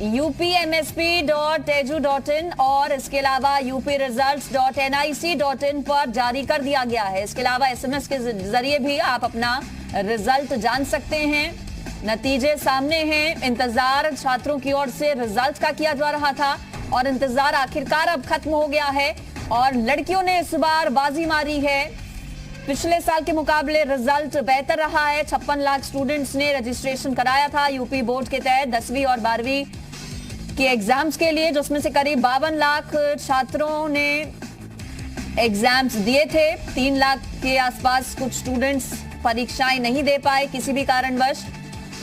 upmsp.edu.in और इसके अलावा upresults.nic.in पर जारी कर दिया गया है। इसके अलावा SMS के जरिए भी आप अपना रिजल्ट जान सकते हैं। नतीजे सामने हैं। इंतजार छात्रों की ओर से रिजल्ट का किया जा रहा था और इंतजार आखिरकार अब खत्म हो गया है और लड़कियों ने इस बार बाजी मारी है। पिछले साल के मुकाबले रिजल्ट बेहतर रहा है। 56 लाख स्टूडेंट्स ने रजिस्ट्रेशन कराया था यूपी बोर्ड के तहत 10वीं और 12वीं के एग्जाम्स के लिए, जिसमें से करीब 52 लाख छात्रों ने एग्जाम्स दिए थे। 3 लाख के आसपास कुछ स्टूडेंट्स परीक्षाएं नहीं दे पाए किसी भी कारणवश।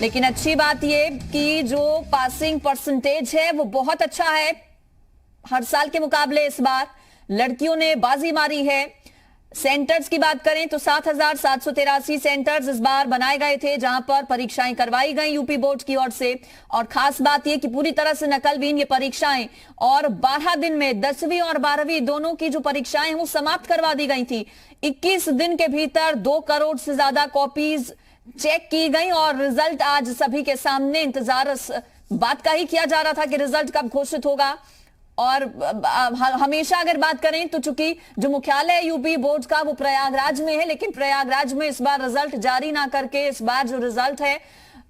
लेकिन अच्छी बात यह कि जो पासिंग परसेंटेज है वो बहुत अच्छा है। हर साल के मुकाबले इस बार लड़कियों ने बाजी मारी है। सेंटर्स की बात करें तो 7,783 सेंटर्स इस बार बनाए गए थे जहां पर परीक्षाएं करवाई गई यूपी बोर्ड की ओर से। और खास बात यह कि पूरी तरह से नकलविहीन ये परीक्षाएं और 12 दिन में 10वीं और 12वीं दोनों की जो परीक्षाएं हैं वो समाप्त करवा दी गई थी। 21 दिन के भीतर 2 करोड़ से ज्यादा कॉपीज चेक की गई और रिजल्ट आज सभी के सामने। इंतजार बात का ही किया जा रहा था कि रिजल्ट कब घोषित होगा। और हमेशा अगर बात करें तो चूंकि जो मुख्यालय है यूपी बोर्ड का वो प्रयागराज में है, लेकिन प्रयागराज में इस बार रिजल्ट जारी ना करके इस बार जो रिजल्ट है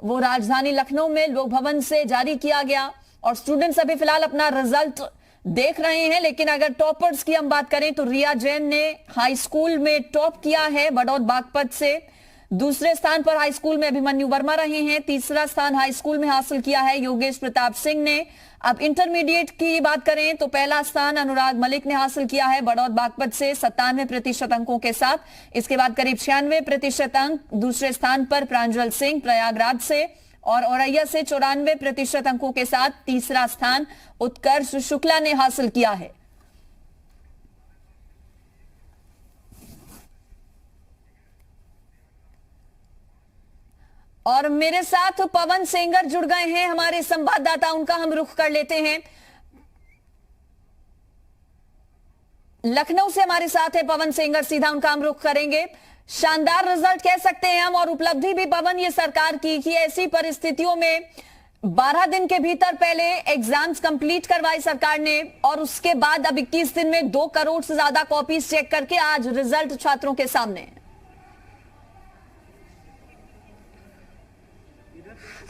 वो राजधानी लखनऊ में लोक भवन से जारी किया गया और स्टूडेंट्स अभी फिलहाल अपना रिजल्ट देख रहे हैं। लेकिन अगर टॉपर्स की हम बात करें तो रिया जैन ने हाई स्कूल में टॉप किया है बड़ौद बागपत से। दूसरे स्थान पर हाई स्कूल में अभिमन्यु वर्मा रहे हैं। तीसरा स्थान हाई स्कूल में हासिल किया है योगेश प्रताप सिंह ने। अब इंटरमीडिएट की बात करें तो पहला स्थान अनुराग मलिक ने हासिल किया है बड़ौद बागपत से 97% अंकों के साथ। इसके बाद करीब 96% अंक दूसरे स्थान पर प्रांजल सिंह प्रयागराज से और औरैया से 94% अंकों के साथ तीसरा स्थान उत्कर्ष शुक्ला ने हासिल किया है। और मेरे साथ पवन सेंगर जुड़ गए हैं हमारे संवाददाता, उनका हम रुख कर लेते हैं। लखनऊ से हमारे साथ है पवन सेंगर, सीधा उनका हम रुख करेंगे। शानदार रिजल्ट कह सकते हैं हम और उपलब्धि भी पवन ये सरकार की कि ऐसी परिस्थितियों में 12 दिन के भीतर पहले एग्जाम्स कंप्लीट करवाई सरकार ने और उसके बाद अब 21 दिन में 2 करोड़ से ज्यादा कॉपीज चेक करके आज रिजल्ट छात्रों के सामने।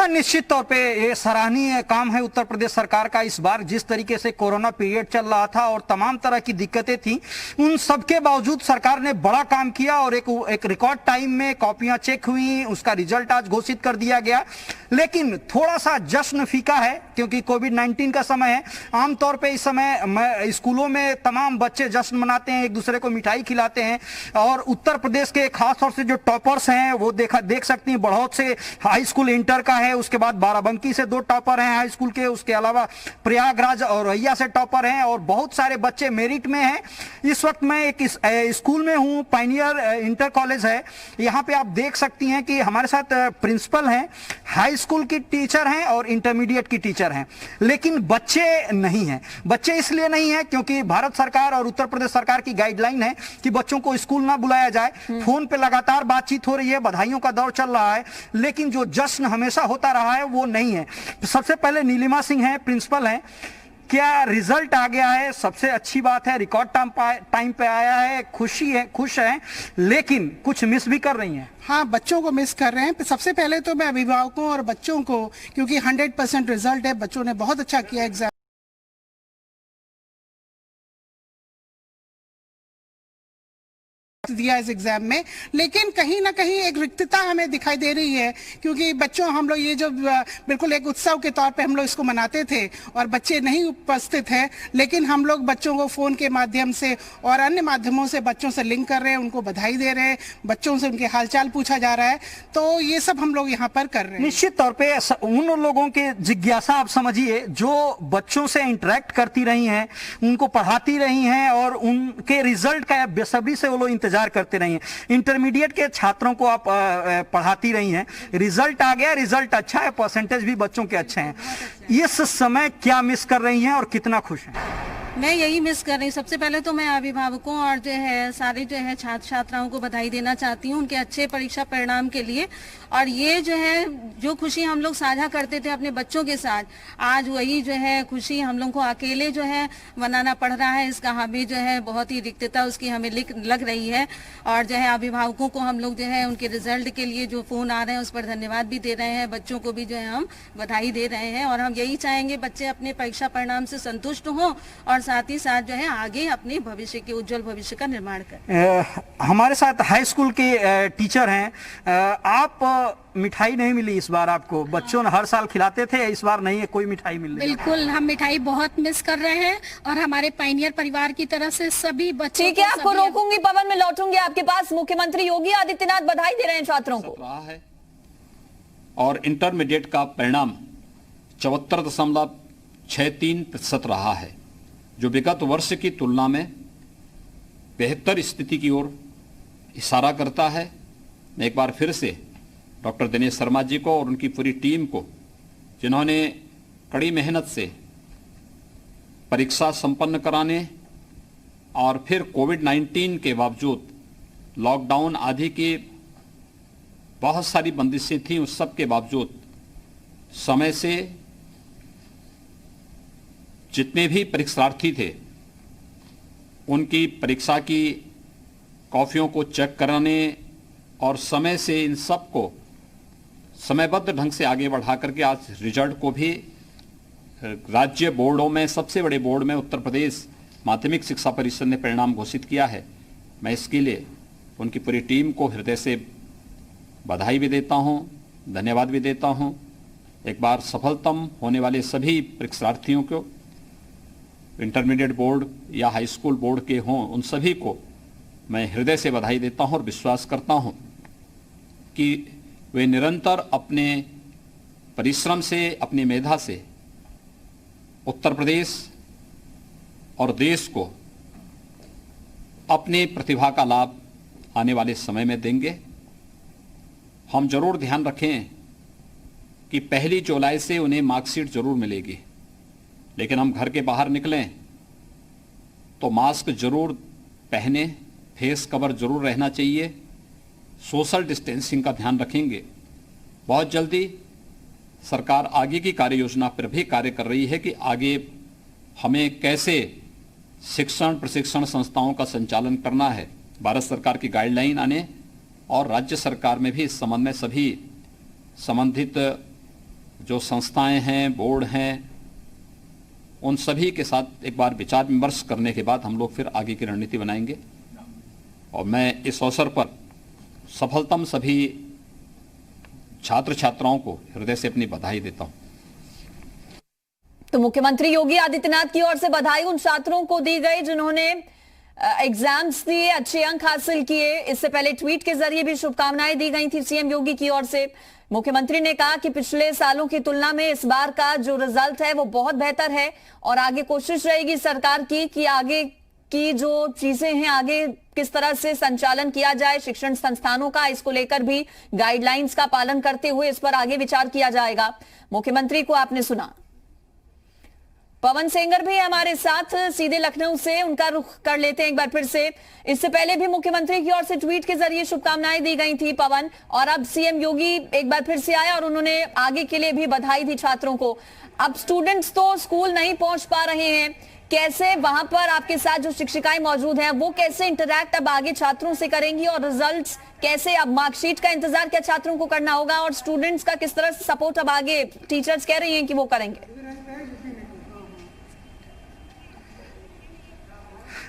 निश्चित तौर पे ये सराहनीय काम है उत्तर प्रदेश सरकार का। इस बार जिस तरीके से कोरोना पीरियड चल रहा था और तमाम तरह की दिक्कतें थी, उन सबके बावजूद सरकार ने बड़ा काम किया और एक रिकॉर्ड टाइम में कॉपियां चेक हुई, उसका रिजल्ट आज घोषित कर दिया गया। लेकिन थोड़ा सा जश्न फीका है क्योंकि कोविड-19 का समय है। आमतौर पर इस समय स्कूलों में तमाम बच्चे जश्न मनाते हैं, एक दूसरे को मिठाई खिलाते हैं और उत्तर प्रदेश के खासतौर से जो टॉपर्स हैं वो देख सकती हैं। बढ़ौत से हाई स्कूल इंटर का है, उसके बाद बाराबंकी से 2 टॉपर हैं हाई स्कूल के, उसके अलावा प्रयागराज और औरैया से टॉपर हैं और बहुत सारे बच्चे मेरिट में हैं। इस वक्त मैं एक स्कूल में हूं, पायनियर इंटर कॉलेज है। यहां पे आप देख सकती हैं कि हमारे साथ प्रिंसिपल हैं, हाई स्कूल की टीचर हैं और इंटरमीडिएट की टीचर हैं, लेकिन बच्चे नहीं हैं। बच्चे इसलिए नहीं है क्योंकि भारत सरकार और उत्तर प्रदेश सरकार की गाइडलाइन है कि बच्चों को स्कूल ना बुलाया जाए। फोन पे लगातार बातचीत हो रही है, बधाइयों का दौर चल रहा है, लेकिन जो जश्न हमेशा होता रहा है वो नहीं है। सबसे पहले नीलिमा सिंह हैं, प्रिंसिपल हैं। क्या रिजल्ट आ गया है, सबसे अच्छी बात है, रिकॉर्ड टाइम पे आया है, खुश हैं, लेकिन कुछ मिस भी कर रही हैं। हाँ, बच्चों को मिस कर रहे हैं। सबसे पहले तो मैं अभिभावकों और बच्चों को, क्योंकि 100% रिजल्ट है, बच्चों ने बहुत अच्छा किया एग्जाम दिया इस एग्जाम में, लेकिन कहीं ना कहीं एक रिक्तता हमें दिखाई दे रही है क्योंकि बच्चों, हम लोग ये जो बिल्कुल एक उत्सव के तौर पे हम लोग इसको मनाते थे और बच्चे नहीं उपस्थित हैं, लेकिन हम लोग बच्चों को फोन के माध्यम से और अन्य माध्यमों से बच्चों से लिंक कर रहे हैं, उनको बधाई दे रहे हैं, बच्चों से उनके हालचाल पूछा जा रहा है। तो ये सब हम लोग यहाँ पर कर रहे हैं। निश्चित तौर पे उन लोगों के जिज्ञासा आप समझिए जो बच्चों से इंटरेक्ट करती रही हैं, उनको पढ़ाती रही हैं और उनके रिजल्ट का बेसब्री से वो लोग इंतजार करते रही हैं। इंटरमीडिएट के छात्रों को आप पढ़ाती रही हैं, रिजल्ट आ गया, रिजल्ट अच्छा है, परसेंटेज भी बच्चों के अच्छे हैं। इस समय क्या मिस कर रही हैं और कितना खुश हैं? मैं यही मिस कर रही हूँ। सबसे पहले तो मैं अभिभावकों और जो है सारे जो है छात्र छात्राओं को बधाई देना चाहती हूँ उनके अच्छे परीक्षा परिणाम के लिए। और ये जो है जो खुशी हम लोग साझा करते थे अपने बच्चों के साथ, आज वही जो है खुशी हम लोग को अकेले जो है मनाना पड़ रहा है। इसका हमें जो है बहुत ही रिक्तता उसकी हमें लग रही है। और जो है अभिभावकों को हम लोग जो है उनके रिजल्ट के लिए जो फोन आ रहे हैं उस पर धन्यवाद भी दे रहे हैं, बच्चों को भी जो है हम बधाई दे रहे हैं। और हम यही चाहेंगे बच्चे अपने परीक्षा परिणाम से संतुष्ट हों और साथ ही साथ जो है आगे अपने भविष्य के उज्जवल भविष्य का निर्माण करें। हमारे साथ हाई स्कूल के टीचर हैं। आप मिठाई नहीं मिली इस बार आपको? बच्चों ने हर साल खिलाते थे, इस बार नहीं है कोई मिठाई मिल रही? बिल्कुल, हम मिठाई बहुत मिस कर रहे हैं और हमारे पायनियर परिवार की तरफ से सभी बच्चों ठीक है, आपको रोकूंगी पवन, में लौटूंगी आपके पास। मुख्यमंत्री योगी आदित्यनाथ बधाई दे रहे हैं छात्रों को। रहा है और इंटरमीडिएट का परिणाम 74.63% रहा है, जो विगत वर्ष की तुलना में बेहतर स्थिति की ओर इशारा करता है। मैं एक बार फिर से डॉक्टर दिनेश शर्मा जी को और उनकी पूरी टीम को, जिन्होंने कड़ी मेहनत से परीक्षा संपन्न कराने और फिर कोविड-19 के बावजूद लॉकडाउन आदि की बहुत सारी बंदिशें थीं, उस सब के बावजूद समय से जितने भी परीक्षार्थी थे उनकी परीक्षा की कॉपियों को चेक कराने और समय से इन सब को समयबद्ध ढंग से आगे बढ़ा करके आज रिजल्ट को भी राज्य बोर्डों में, सबसे बड़े बोर्ड में उत्तर प्रदेश माध्यमिक शिक्षा परिषद ने परिणाम घोषित किया है। मैं इसके लिए उनकी पूरी टीम को हृदय से बधाई भी देता हूं, धन्यवाद भी देता हूं। एक बार सफलतम होने वाले सभी परीक्षार्थियों को, इंटरमीडिएट बोर्ड या हाई स्कूल बोर्ड के हों, उन सभी को मैं हृदय से बधाई देता हूं और विश्वास करता हूं कि वे निरंतर अपने परिश्रम से, अपनी मेधा से उत्तर प्रदेश और देश को अपनी प्रतिभा का लाभ आने वाले समय में देंगे। हम जरूर ध्यान रखें कि 1 जुलाई से उन्हें मार्कशीट जरूर मिलेगी, लेकिन हम घर के बाहर निकलें तो मास्क जरूर पहने, फेस कवर जरूर रहना चाहिए, सोशल डिस्टेंसिंग का ध्यान रखेंगे। बहुत जल्दी सरकार आगे की कार्य योजना पर भी कार्य कर रही है कि आगे हमें कैसे शिक्षण प्रशिक्षण संस्थाओं का संचालन करना है। भारत सरकार की गाइडलाइन आने और राज्य सरकार में भी इस संबंध में सभी संबंधित जो संस्थाएं हैं, बोर्ड हैं, उन सभी के साथ एक बार विचार विमर्श करने के बाद हम लोग फिर आगे की रणनीति बनाएंगे। और मैं इस अवसर पर सफलतम सभी छात्र छात्राओं को हृदय से अपनी बधाई देता हूं। तो मुख्यमंत्री योगी आदित्यनाथ की ओर से बधाई उन छात्रों को दी गई जिन्होंने एग्जाम्स दिए, अच्छे अंक हासिल किए। इससे पहले ट्वीट के जरिए भी शुभकामनाएं दी गई थी सीएम योगी की ओर से। मुख्यमंत्री ने कहा कि पिछले सालों की तुलना में इस बार का जो रिजल्ट है वो बहुत बेहतर है और आगे कोशिश रहेगी सरकार की कि आगे की जो चीजें हैं आगे किस तरह से संचालन किया जाए शिक्षण संस्थानों का, इसको लेकर भी गाइडलाइंस का पालन करते हुए इस पर आगे विचार किया जाएगा। मुख्यमंत्री को आपने सुना। पवन सेंगर भी हमारे साथ सीधे लखनऊ से, उनका रुख कर लेते हैं एक बार फिर से। इससे पहले भी मुख्यमंत्री की ओर से ट्वीट के जरिए शुभकामनाएं दी गई थी पवन, और अब सीएम योगी एक बार फिर से आया और उन्होंने आगे के लिए भी बधाई दी छात्रों को। अब स्टूडेंट्स तो स्कूल नहीं पहुंच पा रहे हैं, कैसे वहां पर आपके साथ जो शिक्षिकाएं मौजूद हैं वो कैसे इंटरैक्ट अब आगे छात्रों से करेंगी और रिजल्ट्स कैसे, अब मार्कशीट का इंतजार क्या छात्रों को करना होगा और स्टूडेंट्स का किस तरह से सपोर्ट अब आगे टीचर्स कह रही हैं कि वो करेंगे?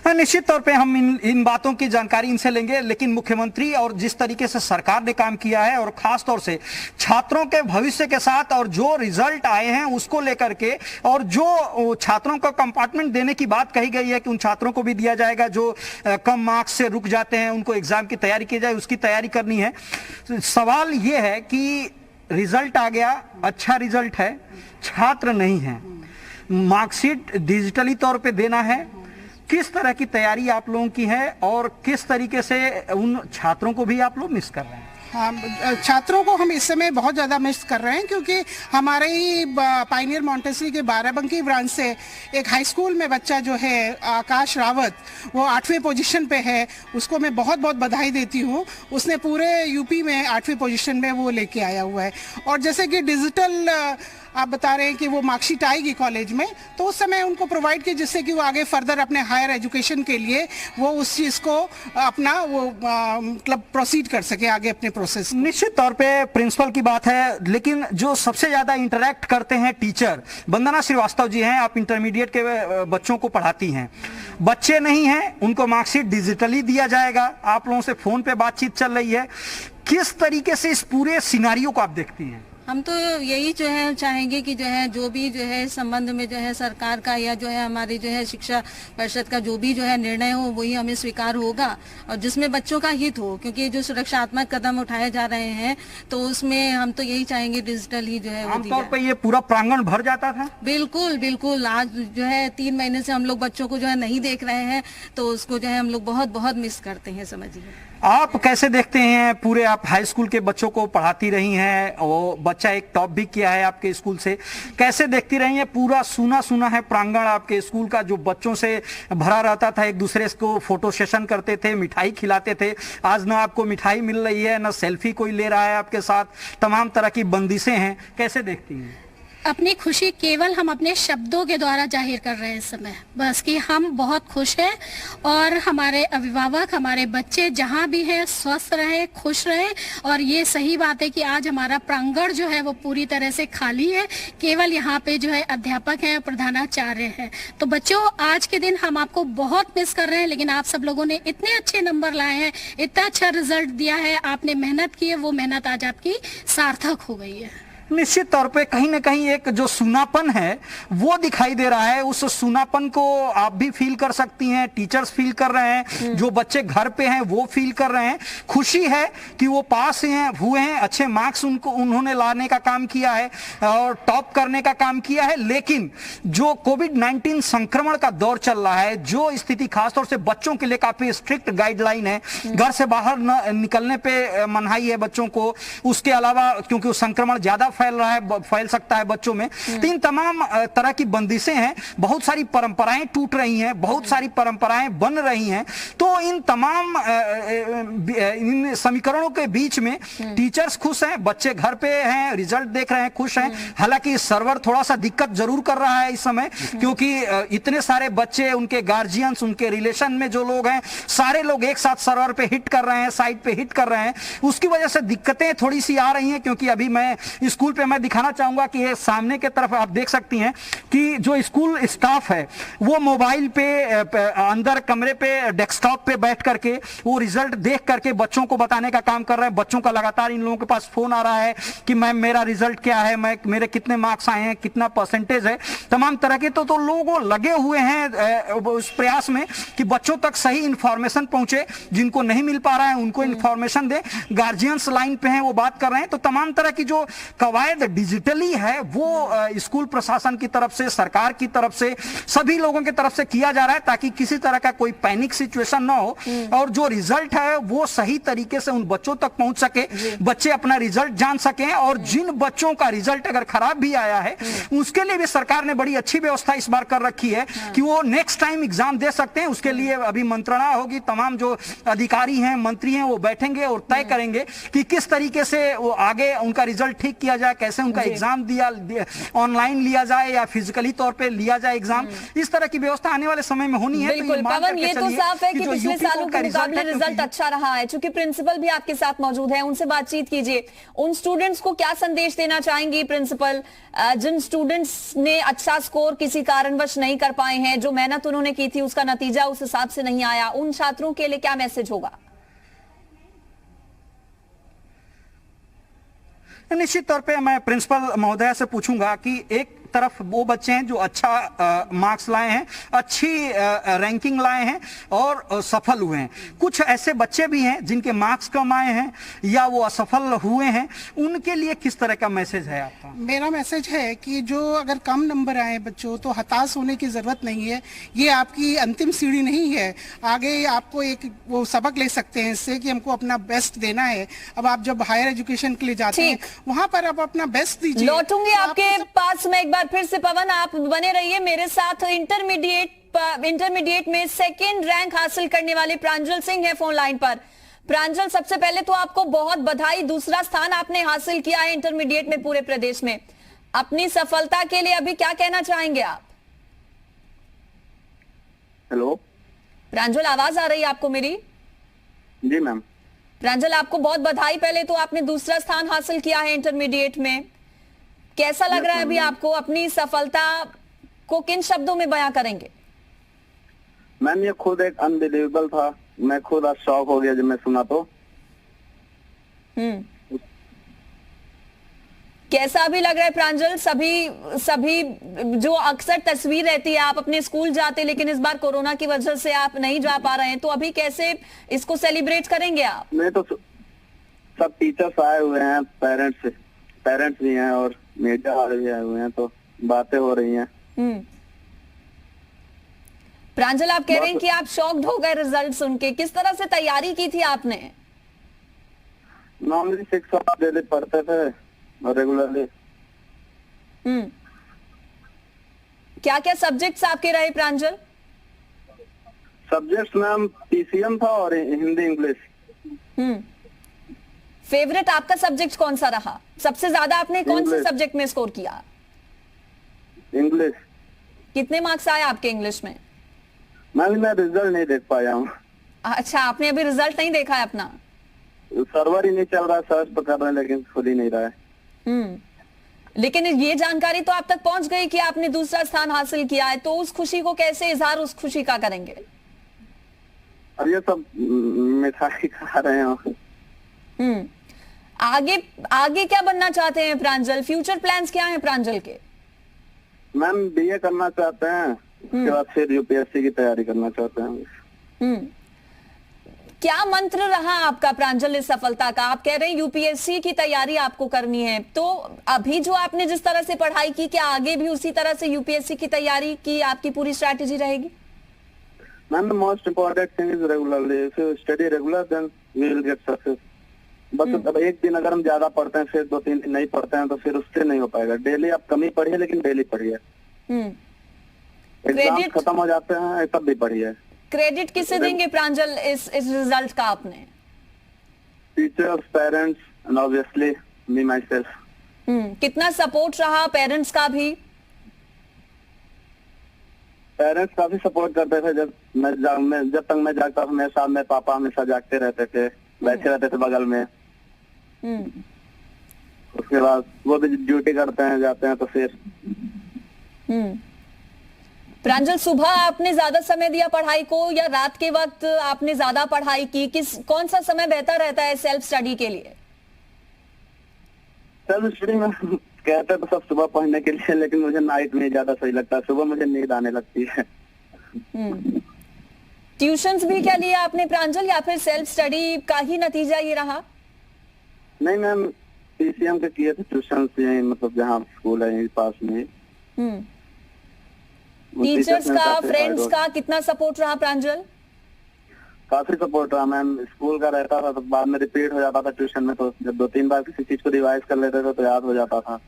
निश्चित तौर पे हम इन बातों की जानकारी इनसे लेंगे, लेकिन मुख्यमंत्री और जिस तरीके से सरकार ने काम किया है और खास तौर से छात्रों के भविष्य के साथ और जो रिजल्ट आए हैं उसको लेकर के, और जो छात्रों को कंपार्टमेंट देने की बात कही गई है कि उन छात्रों को भी दिया जाएगा जो कम मार्क्स से रुक जाते हैं, उनको एग्जाम की तैयारी की जाए, उसकी तैयारी करनी है। सवाल यह है कि रिजल्ट आ गया, अच्छा रिजल्ट है, छात्र नहीं है, मार्कशीट डिजिटली तौर पर देना है, किस तरह की तैयारी आप लोगों की है और किस तरीके से उन छात्रों को भी आप लोग मिस कर रहे हैं? हाँ, छात्रों को हम इस समय बहुत ज़्यादा मिस कर रहे हैं, क्योंकि हमारे ही पायनियर मॉन्टेसरी के बाराबंकी ब्रांच से एक हाई स्कूल में बच्चा जो है आकाश रावत, वो 8वें पोजीशन पे है। उसको मैं बहुत बहुत बधाई देती हूँ। उसने पूरे यूपी में 8वीं पोजीशन में वो लेके आया हुआ है। और जैसे कि डिजिटल आप बता रहे हैं कि वो मार्कशीट आएगी कॉलेज में, तो उस समय उनको प्रोवाइड की, जिससे कि वो आगे फर्दर अपने हायर एजुकेशन के लिए वो उस चीज़ को अपना वो मतलब प्रोसीड कर सके आगे अपने प्रोसेस। निश्चित तौर पे प्रिंसिपल की बात है, लेकिन जो सबसे ज्यादा इंटरेक्ट करते हैं टीचर वंदना श्रीवास्तव जी हैं। आप इंटरमीडिएट के बच्चों को पढ़ाती हैं। बच्चे नहीं हैं, उनको मार्कशीट डिजिटली दिया जाएगा। आप लोगों से फोन पे बातचीत चल रही है। किस तरीके से इस पूरे सिनारियो को आप देखती हैं? हम तो यही जो है चाहेंगे कि जो है जो भी जो है इस संबंध में जो है सरकार का या जो है हमारी जो है शिक्षा परिषद का जो भी जो है निर्णय हो वही हमें स्वीकार होगा, और जिसमें बच्चों का हित हो, क्योंकि जो सुरक्षात्मक कदम उठाए जा रहे हैं तो उसमें हम तो यही चाहेंगे डिजिटल ही जो है आमतौर पर ये पूरा प्रांगण भर जाता था। बिल्कुल बिल्कुल। आज जो है 3 महीने से हम लोग बच्चों को जो है नहीं देख रहे हैं, तो उसको जो है हम लोग बहुत बहुत मिस करते हैं, समझिए। आप कैसे देखते हैं पूरे, आप हाई स्कूल के बच्चों को पढ़ाती रही हैं, वो बच्चा एक टॉप भी किया है आपके स्कूल से, कैसे देखती रही हैं? पूरा सूना सूना है प्रांगण आपके स्कूल का, जो बच्चों से भरा रहता था। एक दूसरे को फोटो सेशन करते थे, मिठाई खिलाते थे। आज ना आपको मिठाई मिल रही है, ना सेल्फी कोई ले रहा है आपके साथ। तमाम तरह की बंदिशें हैं, कैसे देखती हैं? अपनी खुशी केवल हम अपने शब्दों के द्वारा जाहिर कर रहे हैं इस समय, बस कि हम बहुत खुश हैं और हमारे अभिभावक, हमारे बच्चे जहां भी हैं स्वस्थ रहे, खुश रहे। और ये सही बात है कि आज हमारा प्रांगण जो है वो पूरी तरह से खाली है, केवल यहाँ पे जो है अध्यापक हैं, प्रधानाचार्य हैं। तो बच्चों, आज के दिन हम आपको बहुत मिस कर रहे हैं, लेकिन आप सब लोगों ने इतने अच्छे नंबर लाए हैं, इतना अच्छा रिजल्ट दिया है, आपने मेहनत की है, वो मेहनत आज आपकी सार्थक हो गई है। निश्चित तौर पे कहीं ना कहीं एक जो सूनापन है वो दिखाई दे रहा है। उस सूनापन को आप भी फील कर सकती हैं, टीचर्स फील कर रहे हैं, जो बच्चे घर पे हैं वो फील कर रहे हैं। खुशी है कि वो पास हुए हैं, अच्छे मार्क्स उन्होंने लाने का काम किया है और टॉप करने का काम किया है। लेकिन जो कोविड-19 संक्रमण का दौर चल रहा है, जो स्थिति खासतौर से बच्चों के लिए काफी स्ट्रिक्ट गाइडलाइन है, घर से बाहर न निकलने पे मनाही है बच्चों को। उसके अलावा क्योंकि वो संक्रमण ज्यादा फैल सकता है बच्चों में, तो इन तमाम तरह की बंदिशें हैं। बहुत सारी परंपराएं टूट रही हैं, बहुत सारी परंपराएं बन रही हैं। तो इन तमाम इन समीकरणों के बीच में टीचर्स खुश हैं, बच्चे घर पे हैं, रिजल्ट देख रहे हैं, खुश हैं। हालांकि सर्वर थोड़ा सा दिक्कत जरूर कर रहा है इस समय, क्योंकि इतने सारे बच्चे, उनके गार्जियंस, उनके रिलेशन में जो लोग हैं, सारे लोग एक साथ सर्वर पे हिट कर रहे हैं, साइट पे हिट कर रहे हैं। उसकी वजह से दिक्कतें थोड़ी सी आ रही हैं। क्योंकि अभी मैं स्कूल पे मैं दिखाना चाहूंगा कि ये सामने के तरफ आप देख सकती हैं कि जो स्कूल स्टाफ है वो मोबाइल पे अंदर कमरे पे डेस्कटॉप पे बैठ करके वो रिजल्ट देख करके बच्चों को बताने का काम कर रहे हैं। बच्चों का लगातार इन लोगों के पास फोन आ रहा है कि मैम मेरा रिजल्ट क्या है, मेरे कितने मार्क्स आए हैं, कितना परसेंटेज है, तमाम तरह के। तो लोग लगे हुए हैं उस प्रयास में कि बच्चों तक सही इंफॉर्मेशन पहुंचे, जिनको नहीं मिल पा रहा है उनको इंफॉर्मेशन दे। गार्जियंस लाइन पे हैं, वो बात कर रहे हैं। तो तमाम तरह की जो कवायद डिजिटली है वो स्कूल प्रशासन की तरफ से, सरकार की तरफ से, सभी लोगों की तरफ से किया जा रहा है, ताकि किसी तरह का कोई पैनिक सिचुएशन ना हो और जो रिजल्ट है वो सही तरीके से उन बच्चों तक पहुंच सके, बच्चे अपना रिजल्ट जान सकें। और जिन बच्चों का रिजल्ट अगर खराब भी आया है उसके लिए भी सरकार ने बड़ी अच्छी व्यवस्था इस बार कर रखी है कि वो नेक्स्ट टाइम एग्जाम दे सकते हैं। उसके लिए अभी मंत्रणा होगी, तमाम जो अधिकारी हैं, मंत्री हैं, वो बैठेंगे और तय करेंगे कि किस तरीके से वो आगे उनका रिजल्ट ठीक किया जाए, कैसे उनका एग्जाम ऑनलाइन लिया जाए या फिजिकली तौर पे लिया जाए एग्जाम। इस तरह की व्यवस्था आने वाले समय में होनी है। बिल्कुल पवन, ये तो साफ है कि पिछले सालों के मुकाबले रिजल्ट अच्छा रहा है। चूंकि प्रिंसिपल भी आपके साथ मौजूद है, उनसे बातचीत कीजिए। उन स्टूडेंट्स को क्या संदेश देना चाहेंगी प्रिंसिपल, जिन स्टूडेंट्स ने अच्छा स्कोर किसी कारणवश नहीं कर पाए हैं, जो मेहनत उन्होंने की थी उसका नतीजा उस हिसाब से नहीं आया, उन छात्रों के लिए क्या मैसेज होगा? निश्चित तौर पे मैं प्रिंसिपल महोदया से पूछूंगा कि एक तरफ वो बच्चे हैं जो अच्छा मार्क्स लाए हैं, अच्छी रैंकिंग लाए हैं और सफल हुए हैं। कुछ ऐसे बच्चे भी हैं जिनके मार्क्स कम आए हैं या वो असफल हुए हैं, उनके लिए किस तरह का मैसेज है आपका? मेरा मैसेज है कि जो अगर कम नंबर आए बच्चों तो हताश होने की जरूरत नहीं है। ये आपकी अंतिम सीढ़ी नहीं है, आगे आपको एक वो सबक ले सकते हैं इससे कि हमको अपना बेस्ट देना है। अब आप जब हायर एजुकेशन के लिए जाते हैं वहां पर आप अपना बेस्ट दीजिए। लौटूंगी आपके पास में एक बार फिर से। पवन, आप बने रहिए मेरे साथ। इंटरमीडिएट में सेकंड रैंक हासिल करने वाले प्रांजल सिंह है फोन लाइन पर। प्रांजल, सबसे पहले तो आपको बहुत बधाई, दूसरा स्थान आपने हासिल किया है इंटरमीडिएट में पूरे प्रदेश में। अपनी सफलता के लिए अभी क्या कहना चाहेंगे आप? हेलो प्रांजल, आवाज आ रही है आपको मेरी? जी मैम। प्रांजल, आपको बहुत बधाई। पहले तो आपने दूसरा स्थान हासिल किया है इंटरमीडिएट में। कैसा लग रहा है अभी आपको? अपनी सफलता को किन शब्दों में बयां करेंगे? मैम ये खुद एक अनबिलीवेबल था, मैं खुद आज शॉक हो गया जब मैं सुना तो। कैसा अभी लग रहा है प्रांजल? सभी जो अक्सर तस्वीर रहती है, आप अपने स्कूल जाते लेकिन इस बार कोरोना की वजह से आप नहीं जा पा रहे हैं, तो अभी कैसे इसको सेलिब्रेट करेंगे आप? नहीं तो सब टीचर्स आए हुए हैं, पेरेंट्स भी हैं और मीडिया वाले भी आए हुए हैं, तो बातें हो रही हैं। प्रांजल, आप कह रहे हैं कि आप शॉक्ड हो गए रिजल्ट सुन के। किस तरह से तैयारी की थी आपने? नॉर्मली 6 आवर्स डेली पढ़ते थे और रेगुलरली। क्या क्या सब्जेक्ट्स आपके रहे प्रांजल? सब्जेक्ट्स मैम पीसीएम था और हिंदी इंग्लिश। फेवरेट आपका सब्जेक्ट कौन सा रहा? सबसे ज्यादा आपने कौन से सब्जेक्ट में स्कोर किया? इंग्लिश। कितने मार्क्स आए आपके इंग्लिश में? मैं रिजल्ट नहीं देख पाया हूँ। अच्छा, आपने अभी रिजल्ट नहीं देखा है अपना? सर्वर ही नहीं चल रहा, सर्च तो कर रहे हैं लेकिन खुद ही नहीं रहा है। लेकिन ये जानकारी तो आप तक पहुंच गई कि आपने दूसरा स्थान हासिल किया है, तो उस खुशी को कैसे इजहार उस खुशी का करेंगे? अब ये सब मिठाई खा रहे हैं। आगे क्या बनना चाहते हैं प्रांजल? फ्यूचर प्लान्स क्या हैं प्रांजल के? मैम बीए करना चाहते हैं, उसके बाद फिर यूपीएससी की तैयारी करना चाहते हैं। क्या मंत्र रहा आपका प्रांजल इस सफलता का? आप कह रहे हैं यूपीएससी की तैयारी आपको करनी है, तो अभी जो आपने जिस तरह से पढ़ाई की, क्या आगे भी उसी तरह से यूपीएससी की तैयारी की आपकी पूरी स्ट्रैटेजी रहेगी? Ma'am most important thing is regularly, if you study regular then we will get success. बस अब एक दिन अगर हम ज्यादा पढ़ते हैं फिर 2-3 दिन नहीं पढ़ते हैं तो फिर उससे नहीं हो पाएगा। डेली आप कम ही पढ़िए लेकिन डेली पढ़िए। एग्जाम खत्म हो जाते हैं तब भी पढ़िए। क्रेडिट किसे देंगे प्रांजल इस रिजल्ट का आपने? Teachers, parents and obviously me my self. कितना सपोर्ट रहा पेरेंट्स का भी? पेरेंट्स काफी सपोर्ट करते थे। जब तक मैं जागता था मेरे साथ में पापा हमेशा जागते रहते थे, बैठे रहते थे बगल में। उसके बाद वो भी ड्यूटी करते हैं, जाते हैं तो फिर। प्रांजल, सुबह आपने ज्यादा समय दिया पढ़ाई को या रात के वक्त आपने ज्यादा पढ़ाई की? कौन सा समय बेहतर रहता है सेल्फ स्टडी के लिए? सेल्फ स्टडी में कहते तो सब सुबह पढ़ने के लिए, लेकिन मुझे नाइट में ज्यादा सही लगता है। सुबह मुझे नींद आने लगती है। ट्यूशंस भी क्या लिया आपने प्रांजल, या फिर सेल्फ स्टडी का ही नतीजा ये रहा? नहीं मैम, पीसीएम के किए थे ट्यूशन, मतलब जहाँ स्कूल है पास में। टीचर्स का, फ्रेंड्स का कितना सपोर्ट रहा प्रांजल? काफी सपोर्ट रहा मैम। स्कूल का रहता था तो बाद में रिपीट हो जाता था ट्यूशन में, तो जब 2-3 बार किसी चीज को रिवाइज कर लेते थे तो याद हो जाता था।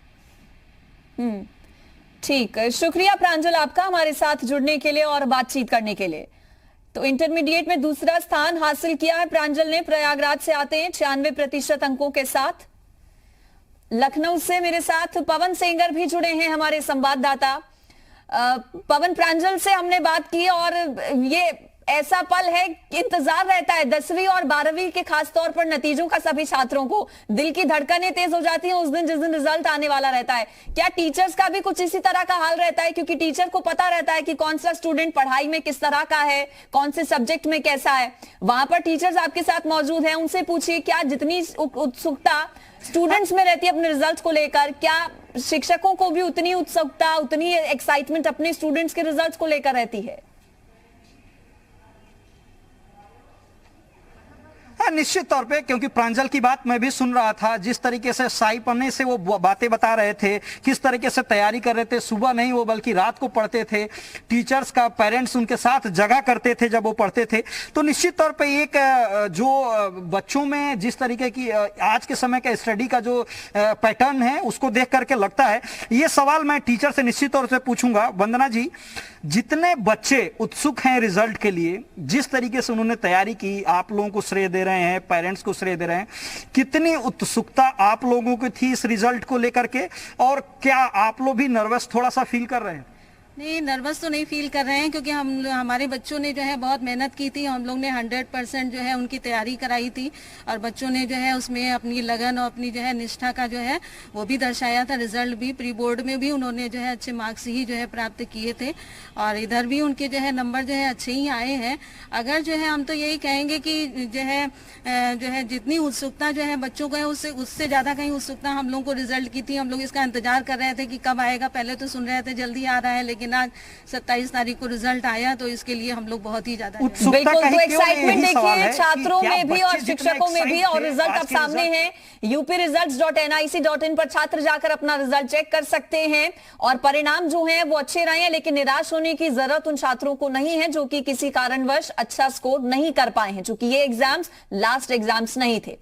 ठीक है, शुक्रिया प्रांजल आपका हमारे साथ जुड़ने के लिए और बातचीत करने के लिए। तो इंटरमीडिएट में दूसरा स्थान हासिल किया है प्रांजल ने। प्रयागराज से आते हैं 96% अंकों के साथ। लखनऊ से मेरे साथ पवन सेंगर भी जुड़े हैं हमारे संवाददाता। पवन, प्रांजल से हमने बात की और ये ऐसा पल है, इंतजार रहता है 10वीं और 12वीं के खास तौर पर नतीजों का। सभी छात्रों को दिल की धड़कनें तेज हो जाती हैं उस दिन जिस दिन रिजल्ट आने वाला रहता है। क्या टीचर्स का भी कुछ इसी तरह का हाल रहता है? क्योंकि टीचर को पता रहता है कि कौन सा स्टूडेंट पढ़ाई में किस तरह का है, कौन से सब्जेक्ट में कैसा है। वहां पर टीचर्स आपके साथ मौजूद हैं, उनसे पूछिए क्या जितनी उत्सुकता स्टूडेंट्स में रहती है अपने रिजल्ट को लेकर, क्या शिक्षकों को भी उतनी उत्सुकता, उतनी एक्साइटमेंट अपने स्टूडेंट्स के रिजल्ट को लेकर रहती है? निश्चित तौर पे, क्योंकि प्रांजल की बात मैं भी सुन रहा था, जिस तरीके से साई पन्ने से वो बातें बता रहे थे, किस तरीके से तैयारी कर रहे थे, सुबह नहीं वो बल्कि रात को पढ़ते थे, टीचर्स का पेरेंट्स उनके साथ जगह करते थे जब वो पढ़ते थे। तो निश्चित तौर पे एक जो बच्चों में जिस तरीके की आज के समय का स्टडी का जो पैटर्न है उसको देख करके लगता है। ये सवाल मैं टीचर से निश्चित तौर से पूछूंगा। वंदना जी, जितने बच्चे उत्सुक हैं रिजल्ट के लिए, जिस तरीके से उन्होंने तैयारी की, आप लोगों को श्रेय दे रहे हैं, पेरेंट्स को श्रेय दे रहे हैं, कितनी उत्सुकता आप लोगों की थी इस रिजल्ट को लेकर के, और क्या आप लोग भी नर्वस थोड़ा सा फील कर रहे हैं? नहीं, नर्वस तो नहीं फील कर रहे हैं, क्योंकि हमारे बच्चों ने जो है बहुत मेहनत की थी। हम लोग ने 100% जो है उनकी तैयारी कराई थी, और बच्चों ने जो है उसमें अपनी लगन और अपनी जो है निष्ठा का जो है वो भी दर्शाया था। रिजल्ट भी प्री बोर्ड में भी उन्होंने जो है अच्छे मार्क्स ही जो है प्राप्त किए थे, और इधर भी उनके जो है नंबर जो है अच्छे ही आए हैं। अगर जो है हम तो यही कहेंगे कि जो है जितनी उत्सुकता जो है बच्चों को है उससे ज्यादा कहीं उत्सुकता हम लोगों को रिजल्ट की थी। हम लोग इसका इंतजार कर रहे थे कि कब आएगा। पहले तो सुन रहे थे जल्दी आ रहा है, लेकिन आज 27 तारीख को रिजल्ट आया, तो इसके लिए हम लोग बहुत ही ज्यादा बिल्कुल तो एक्साइटमेंट देखिए छात्रों में भी और शिक्षकों में भी। और रिजल्ट अब सामने है, upresults.nic.in पर छात्र जाकर अपना रिजल्ट चेक कर सकते हैं, और परिणाम जो हैं वो अच्छे रहे हैं। लेकिन निराश होने की जरूरत उन छात्रों को नहीं है जो कि किसी कारणवश अच्छा स्कोर नहीं कर पाए हैं, चूंकि ये एग्जाम्स लास्ट एग्जाम्स नहीं थे।